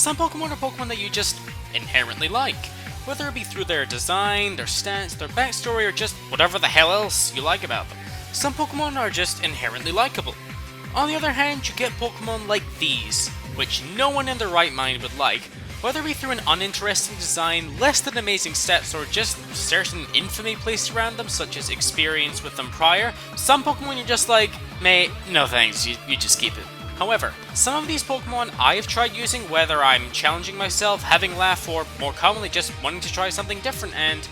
Some Pokemon are Pokemon that you just inherently like, whether it be through their design, their stats, their backstory, or just whatever the hell else you like about them. Some Pokemon are just inherently likable. On the other hand, you get Pokemon like these, which no one in their right mind would like, whether it be through an uninteresting design, less than amazing stats, or just certain infamy placed around them, such as experience with them prior. Some Pokemon you're just like, mate, no thanks, you just keep it. However, some of these Pokemon I have tried using, whether I'm challenging myself, having a laugh, or more commonly just wanting to try something different, and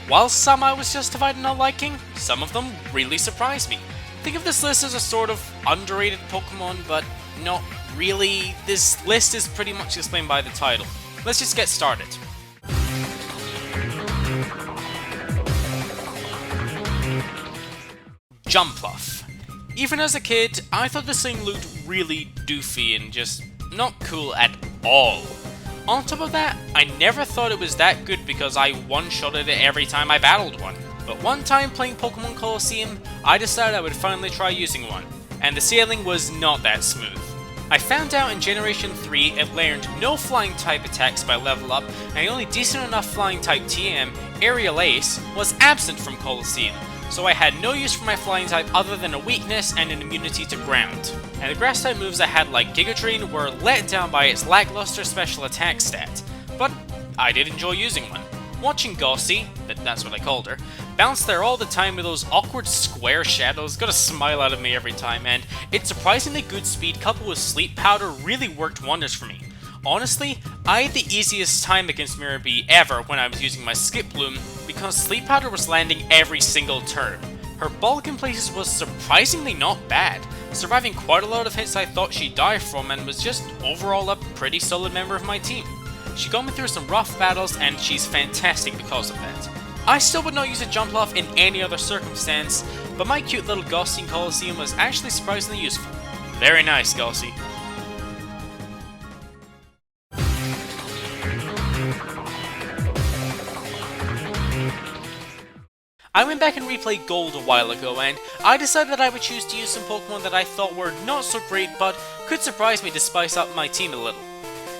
while some I was justified in not liking, some of them really surprised me. Think of this list as a sort of underrated Pokemon, but not really. This list is pretty much explained by the title. Let's just get started. Jumpluff. Even as a kid, I thought this thing looked really doofy and just not cool at all. On top of that, I never thought it was that good because I one-shotted it every time I battled one. But one time playing Pokemon Colosseum, I decided I would finally try using one, and the sailing was not that smooth. I found out in Generation 3 it learned no flying type attacks by level up, and the only decent enough flying type TM, Aerial Ace, was absent from Colosseum, so I had no use for my flying type other than a weakness and an immunity to ground. And the grass type moves I had like Giga Drain were let down by its lackluster special attack stat, but I did enjoy using one. Watching Gossie, that's what I called her, bounce there all the time with those awkward square shadows got a smile out of me every time, and its surprisingly good speed coupled with Sleep Powder really worked wonders for me. Honestly, I had the easiest time against Mirror Bee ever when I was using my Skip Bloom because Sleep Powder was landing every single turn. Her bulk in places was surprisingly not bad, surviving quite a lot of hits I thought she'd die from, and was just overall a pretty solid member of my team. She got me through some rough battles, and she's fantastic because of that. I still would not use a Jumpluff in any other circumstance, but my cute little Gossie in Colosseum was actually surprisingly useful. Very nice, Gossie. I went back and replayed Gold a while ago, and I decided that I would choose to use some Pokemon that I thought were not so great, but could surprise me to spice up my team a little.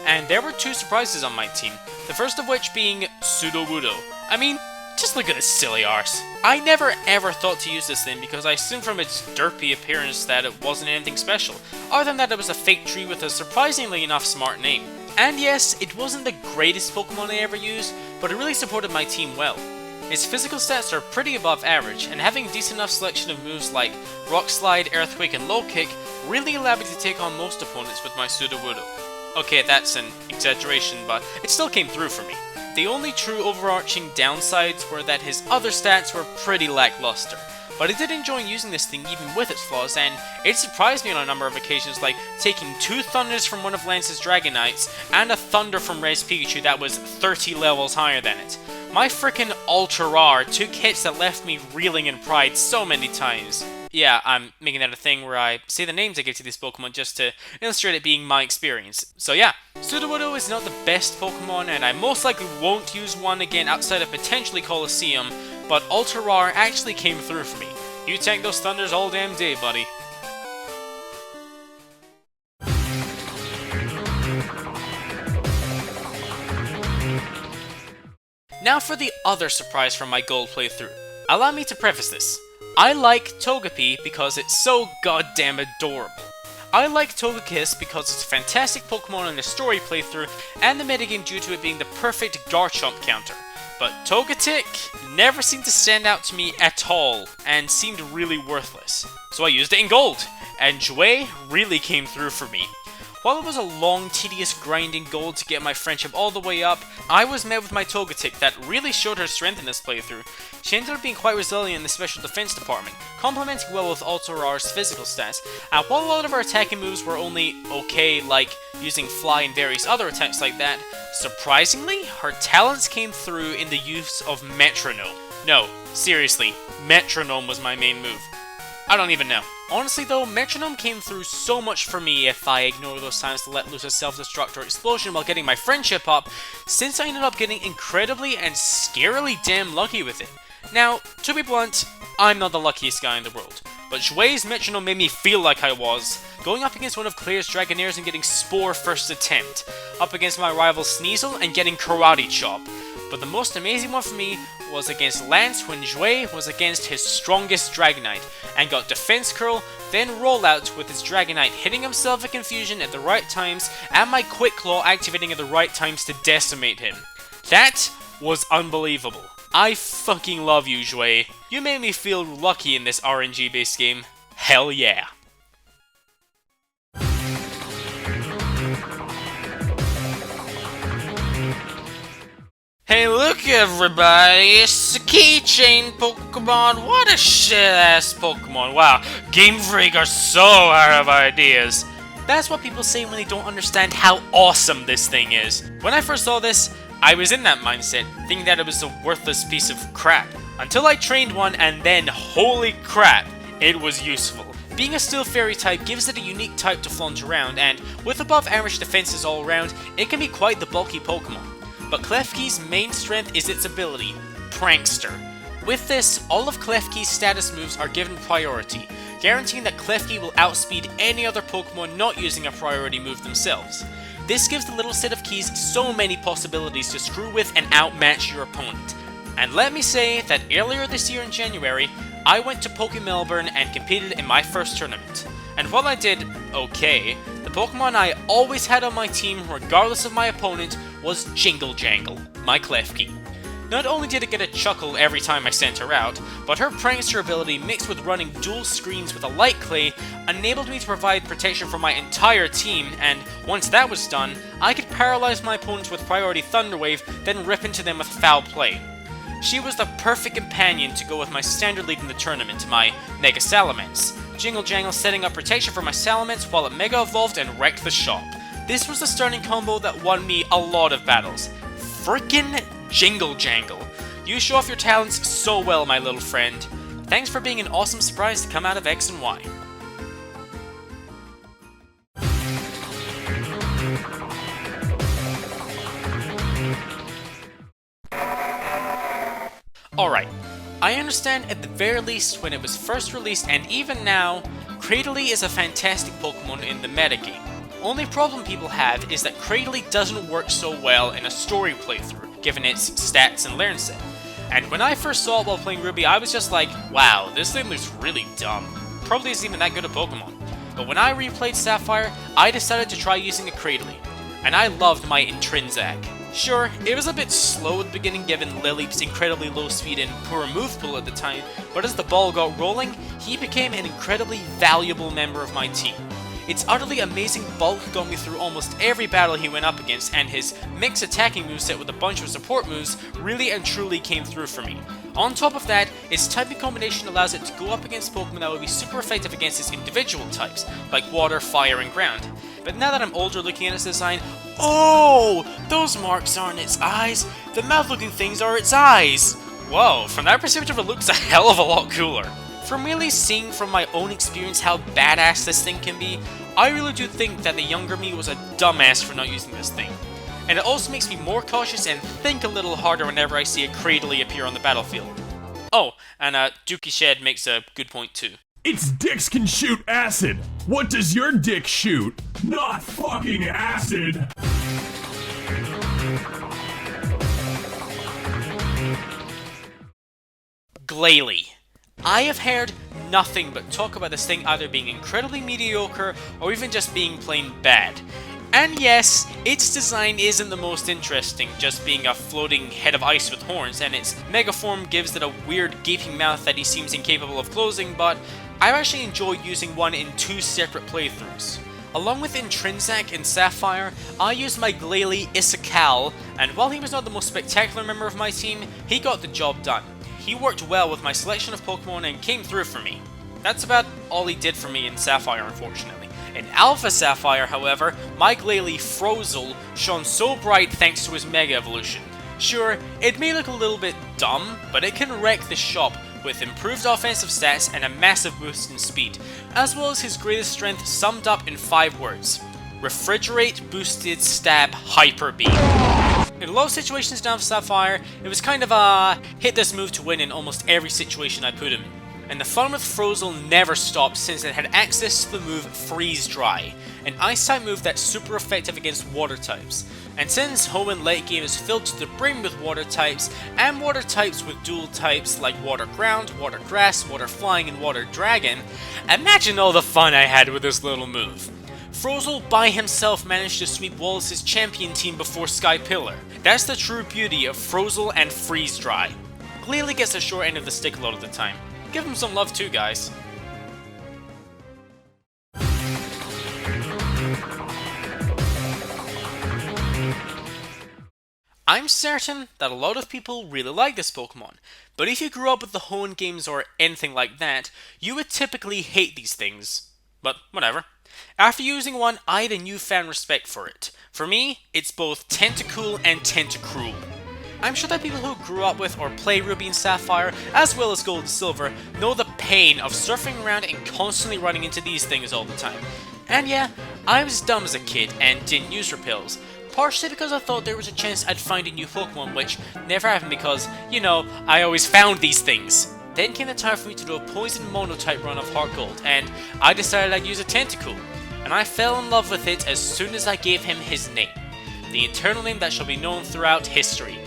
And there were two surprises on my team, the first of which being Sudowoodo. I mean, just look at this silly arse. I never ever thought to use this thing because I assumed from its derpy appearance that it wasn't anything special, other than that it was a fake tree with a surprisingly enough smart name. And yes, it wasn't the greatest Pokemon I ever used, but it really supported my team well. Its physical stats are pretty above average, and having a decent enough selection of moves like Rock Slide, Earthquake, and Low Kick really allowed me to take on most opponents with my Sudowoodo. Okay, that's an exaggeration, but it still came through for me. The only true overarching downsides were that his other stats were pretty lackluster, but I did enjoy using this thing even with its flaws, and it surprised me on a number of occasions, like taking 2 Thunders from one of Lance's Dragonites, and a Thunder from Res Pikachu that was 30 levels higher than it. My frickin' Ultra Rar took hits that left me reeling in pride so many times. Yeah, I'm making that a thing where I say the names I give to these Pokemon just to illustrate it being my experience. So yeah, Sudowoodo is not the best Pokemon, and I most likely won't use one again outside of potentially Colosseum, but Ultra Rar actually came through for me. You tank those Thunders all damn day, buddy. Now for the other surprise from my Gold playthrough. Allow me to preface this. I like Togepi because it's so goddamn adorable. I like Togekiss because it's a fantastic Pokemon in the story playthrough, and the metagame due to it being the perfect Garchomp counter. But Togetic never seemed to stand out to me at all, and seemed really worthless. So I used it in Gold, and Jouer really came through for me. While it was a long, tedious grind in Gold to get my friendship all the way up, I was met with my Togetic that really showed her strength in this playthrough. She ended up being quite resilient in the special defense department, complementing well with Ultra Rar's physical stats, and while a lot of her attacking moves were only okay, like using Fly and various other attacks like that, surprisingly, her talents came through in the use of Metronome. No, seriously, Metronome was my main move. I don't even know. Honestly though, Metronome came through so much for me if I ignore those times to let loose a self-destruct or explosion while getting my friendship up, since I ended up getting incredibly and scarily damn lucky with it. Now, to be blunt, I'm not the luckiest guy in the world, but Xue's metronome made me feel like I was. Going up against one of Claire's Dragonairs and getting Spore first attempt, up against my rival Sneasel and getting Karate Chop. But the most amazing one for me was against Lance when Xue was against his strongest Dragonite, and got Defense Curl, then Rollout with his Dragonite hitting himself a Confusion at the right times, and my Quick Claw activating at the right times to decimate him. That was unbelievable. I fucking love you, Xue. You made me feel lucky in this RNG-based game. Hell yeah. Hey look everybody, it's the Keychain Pokemon. What a shit-ass Pokemon. Wow, Game Freak are so out of ideas. That's what people say when they don't understand how awesome this thing is. When I first saw this, I was in that mindset, thinking that it was a worthless piece of crap. Until I trained one, and then, holy crap, it was useful. Being a Steel Fairy type gives it a unique type to flaunt around, and with above average defenses all around, it can be quite the bulky Pokemon. But Klefki's main strength is its ability, Prankster. With this, all of Klefki's status moves are given priority, guaranteeing that Klefki will outspeed any other Pokemon not using a priority move themselves. This gives the little set of keys so many possibilities to screw with and outmatch your opponent. And let me say that earlier this year in January, I went to Poke Melbourne and competed in my first tournament. And while I did okay, the Pokemon I always had on my team, regardless of my opponent, was Jingle Jangle, my Klefki. Not only did it get a chuckle every time I sent her out, but her Prankster ability mixed with running dual screens with a Light Clay enabled me to provide protection for my entire team, and once that was done, I could paralyze my opponents with Priority Thunder Wave, then rip into them with Foul Play. She was the perfect companion to go with my standard lead in the tournament, my Mega Salamence. Jingle Jangle setting up protection for my Salamence while it Mega Evolved and wrecked the shop. This was the starting combo that won me a lot of battles. Frickin' Jingle Jangle. You show off your talents so well, my little friend. Thanks for being an awesome surprise to come out of X and Y. Alright, I understand at the very least when it was first released and even now, Cradily is a fantastic Pokemon in the metagame. Only problem people have is that Cradily doesn't work so well in a story playthrough, given its stats and learn set. And when I first saw it while playing Ruby, I was just like, wow, this thing looks really dumb. Probably isn't even that good a Pokemon. But when I replayed Sapphire, I decided to try using a Cradily, and I loved my Intrinsic. Sure, it was a bit slow at the beginning given Lileep's incredibly low speed and poor move pool at the time, but as the ball got rolling, he became an incredibly valuable member of my team. Its utterly amazing bulk got me through almost every battle he went up against, and his mixed attacking moveset with a bunch of support moves really and truly came through for me. On top of that, its typing combination allows it to go up against Pokemon that would be super effective against its individual types, like Water, Fire, and Ground. But now that I'm older looking at its design, oh! Those marks aren't its eyes! The mouth-looking things are its eyes! Whoa, from that perspective it looks a hell of a lot cooler. From really seeing from my own experience how badass this thing can be, I really do think that the younger me was a dumbass for not using this thing. And it also makes me more cautious and think a little harder whenever I see a Cradily appear on the battlefield. Oh, and Dookie Shed makes a good point too. Its dicks can shoot acid! What does your dick shoot? Not fucking acid! Glalie. I have heard nothing but talk about this thing either being incredibly mediocre or even just being plain bad. And yes, its design isn't the most interesting, just being a floating head of ice with horns, and its mega form gives it a weird gaping mouth that he seems incapable of closing, but I actually enjoy using one in 2 separate playthroughs. Along with Intrinsic and Sapphire, I used my Glalie Issacal, and while he was not the most spectacular member of my team, he got the job done. He worked well with my selection of Pokemon and came through for me. That's about all he did for me in Sapphire, unfortunately. In Alpha Sapphire, however, my Glalie Frozel shone so bright thanks to his Mega Evolution. Sure, it may look a little bit dumb, but it can wreck the shop with improved offensive stats and a massive boost in speed, as well as his greatest strength summed up in 5 words. Refrigerate Boosted Stab Hyper Beam. In a lot of situations down for Sapphire, it was kind of a hit this move to win in almost every situation I put him in. And the fun with Frozel never stopped since it had access to the move Freeze Dry, an ice type move that's super effective against water types. And since home and late game is filled to the brim with water types, and water types with dual types like Water Ground, Water Grass, Water Flying, and Water Dragon, imagine all the fun I had with this little move. Frozel by himself managed to sweep Wallace's champion team before Sky Pillar. That's the true beauty of Frozel and Freeze Dry. Clearly gets the short end of the stick a lot of the time. Give him some love too, guys. I'm certain that a lot of people really like this Pokemon, but if you grew up with the Hoenn games or anything like that, you would typically hate these things. But whatever. After using one, I had a newfound respect for it. For me, it's both Tentacruel and Tentacruel. I'm sure that people who grew up with or play Ruby and Sapphire, as well as Gold and Silver, know the pain of surfing around and constantly running into these things all the time. And yeah, I was dumb as a kid and didn't use repels, partially because I thought there was a chance I'd find a new Pokemon, which never happened because, you know, I always found these things. Then came the time for me to do a Poison Mono-type run of Heart Gold, and I decided I'd use a Tentacruel. And I fell in love with it as soon as I gave him his name. The eternal name that shall be known throughout history.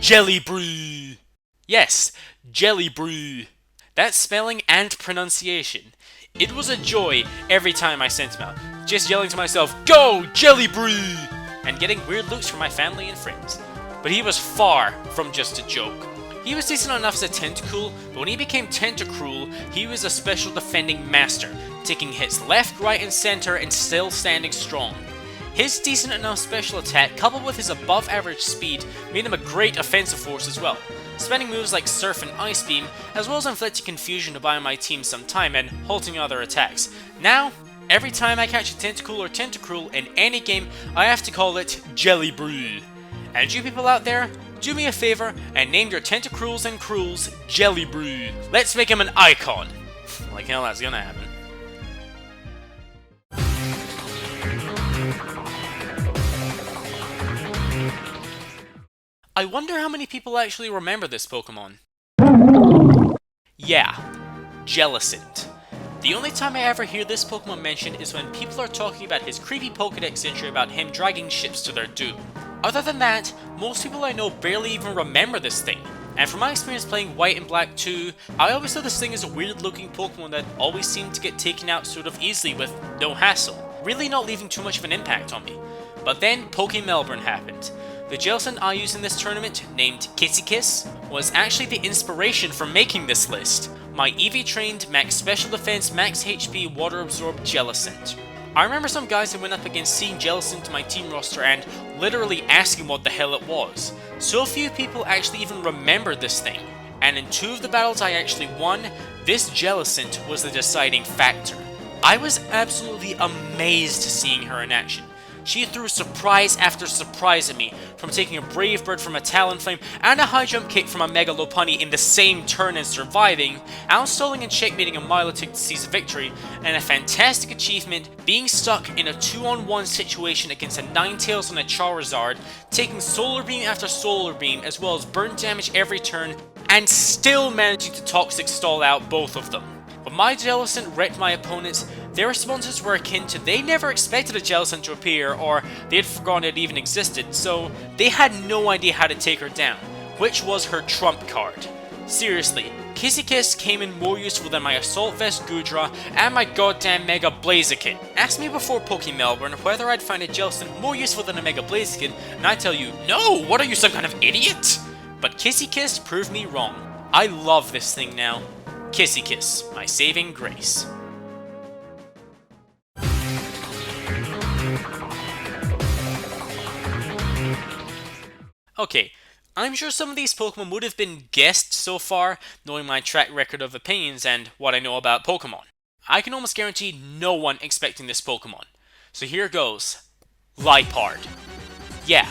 Jellybree! Yes, Jellybree. That's spelling and pronunciation. It was a joy every time I sent him out, just yelling to myself, "Go, Jellybree!" and getting weird looks from my family and friends. But he was far from just a joke. He was decent enough as a Tentacruel, but when he became Tentacruel, he was a special defending master, taking hits left, right, and center and still standing strong. His decent enough special attack, coupled with his above average speed, made him a great offensive force as well, spending moves like Surf and Ice Beam, as well as inflicting confusion to buy my team some time and halting other attacks. Now, every time I catch a Tentacruel or Tentacruel in any game, I have to call it Jellybree. And you people out there, do me a favor and name your Tentacruels and Cruels Jellybree. Let's make him an icon. Like hell that's gonna happen. I wonder how many people actually remember this Pokemon. Yeah, Jellicent. The only time I ever hear this Pokemon mentioned is when people are talking about his creepy Pokedex entry about him dragging ships to their doom. Other than that, most people I know barely even remember this thing. And from my experience playing White and Black 2, I always saw this thing as a weird looking Pokemon that always seemed to get taken out sort of easily with no hassle, really not leaving too much of an impact on me. But then Poke Melbourne happened. The Jellicent I used in this tournament, named Kissy Kiss, was actually the inspiration for making this list. My EV trained, max special defense, max HP, water absorbed Jellicent. I remember some guys that went up against seeing Jellicent in my team roster and literally asking what the hell it was. So few people actually even remembered this thing. And in 2 of the battles I actually won, this Jellicent was the deciding factor. I was absolutely amazed seeing her in action. She threw surprise after surprise at me, from taking a Brave Bird from a Talonflame and a high jump kick from a Mega Lopunny in the same turn and surviving, outstalling and checkmating a Milotic to seize a victory, and a fantastic achievement being stuck in a 2-on-1 situation against a Ninetales and a Charizard, taking Solar Beam after Solar Beam as well as burn damage every turn, and still managing to Toxic Stall out both of them. When my Jellicent wrecked my opponents, their responses were akin to they never expected a Jellicent to appear, or they had forgotten it even existed, so they had no idea how to take her down, which was her trump card. Seriously, Kissy Kiss came in more useful than my Assault Vest Goodra and my goddamn Mega Blaziken. Ask me before Poke Melbourne whether I'd find a Jellicent more useful than a Mega Blaziken, and I'd tell you, no, what are you, some kind of idiot? But Kissy Kiss proved me wrong. I love this thing now. Kissy Kiss, my saving grace. Okay, I'm sure some of these Pokemon would have been guessed so far, knowing my track record of opinions and what I know about Pokemon. I can almost guarantee no one expecting this Pokemon. So here goes. Liepard. Yeah,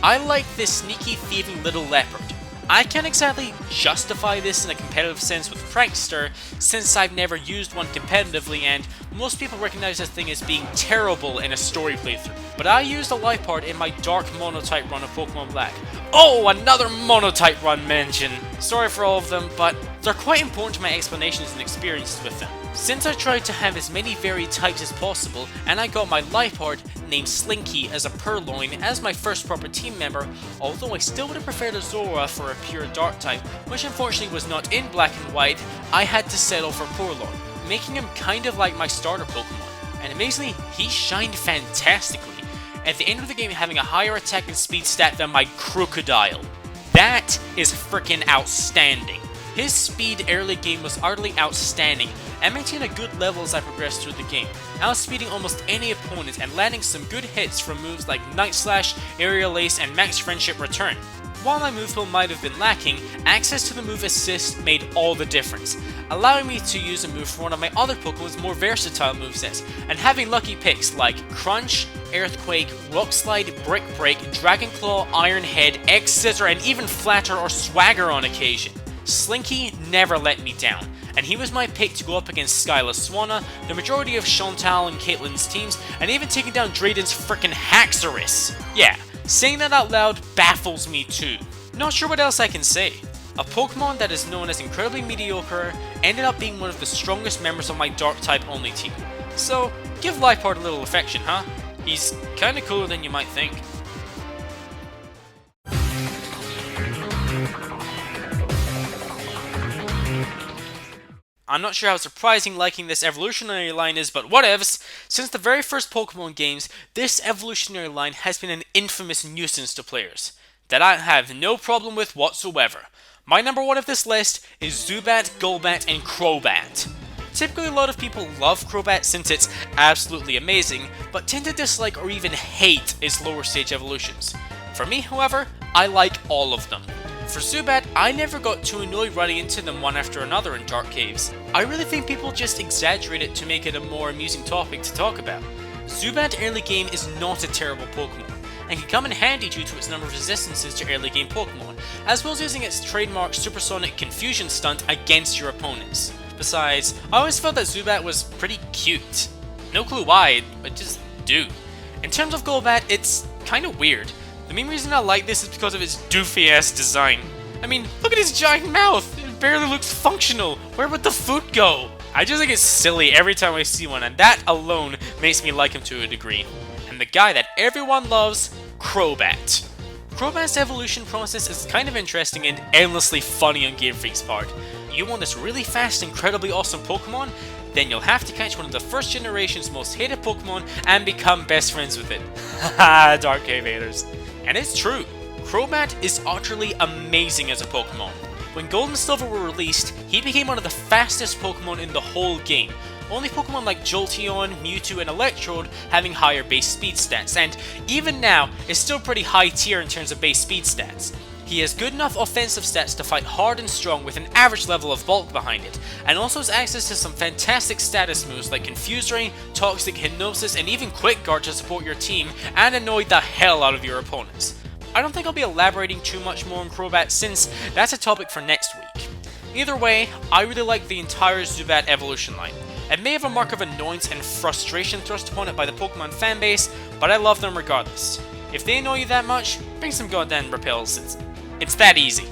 I like this sneaky thieving little leopard. I can't exactly justify this in a competitive sense with Prankster, since I've never used one competitively and most people recognize this thing as being terrible in a story playthrough. But I used a Liepard in my Dark Monotype run of Pokemon Black. Oh, another Monotype run mention! Sorry for all of them, but they're quite important to my explanations and experiences with them. Since I tried to have as many varied types as possible, and I got my Liepard named Slinky as a Purloin as my first proper team member, although I still would have preferred a Zora for a pure Dark type, which unfortunately was not in Black and White, I had to settle for Purloin, making him kind of like my starter Pokemon. And amazingly, he shined fantastically, at the end of the game having a higher attack and speed stat than my Crocodile. That is freaking outstanding. His speed early game was utterly outstanding, and maintained a good level as I progressed through the game, outspeeding almost any opponent and landing some good hits from moves like Night Slash, Aerial Ace, and Max Friendship Return. While my move pool might have been lacking, access to the move assist made all the difference, allowing me to use a move for one of my other Pokemon's more versatile movesets, and having lucky picks like Crunch, Earthquake, Rock Slide, Brick Break, Dragon Claw, Iron Head, X Scissor, and even Flatter or Swagger on occasion. Slinky never let me down, and he was my pick to go up against Skyla Swanna, the majority of Chantal and Caitlyn's teams, and even taking down Drayden's frickin' Haxorus. Yeah, saying that out loud baffles me too. Not sure what else I can say. A Pokemon that is known as incredibly mediocre ended up being one of the strongest members of my Dark type only team. So, give Liepard a little affection, huh? He's kinda cooler than you might think. I'm not sure how surprising liking this evolutionary line is, but whatevs. Since the very first Pokemon games, this evolutionary line has been an infamous nuisance to players that I have no problem with whatsoever. My number one of this list is Zubat, Golbat, and Crobat. Typically a lot of people love Crobat since it's absolutely amazing, but tend to dislike or even hate its lower stage evolutions. For me, however, I like all of them. For Zubat, I never got too annoyed running into them one after another in Dark Caves. I really think people just exaggerate it to make it a more amusing topic to talk about. Zubat early game is not a terrible Pokemon, and can come in handy due to its number of resistances to early game Pokemon, as well as using its trademark Supersonic Confusion stunt against your opponents. Besides, I always felt that Zubat was pretty cute. No clue why, but just do. In terms of Golbat, it's kinda weird. The main reason I like this is because of its doofy ass design. I mean, look at his giant mouth! It barely looks functional! Where would the food go? I just think it's silly every time I see one, and that alone makes me like him to a degree. And the guy that everyone loves, Crobat. Crobat's evolution process is kind of interesting and endlessly funny on Game Freak's part. You want this really fast, incredibly awesome Pokemon? Then you'll have to catch one of the first generation's most hated Pokemon and become best friends with it. Haha, Dark Cave haters. And it's true, Crobat is utterly amazing as a Pokemon. When Gold and Silver were released, he became one of the fastest Pokemon in the whole game. Only Pokemon like Jolteon, Mewtwo, and Electrode having higher base speed stats, and even now, is still pretty high tier in terms of base speed stats. He has good enough offensive stats to fight hard and strong with an average level of bulk behind it, and also has access to some fantastic status moves like Confuse Ray, Toxic Hypnosis, and even Quick Guard to support your team and annoy the hell out of your opponents. I don't think I'll be elaborating too much more on Crobat since that's a topic for next week. Either way, I really like the entire Zubat evolution line. It may have a mark of annoyance and frustration thrust upon it by the Pokemon fanbase, but I love them regardless. If they annoy you that much, bring some goddamn repels. It's that easy.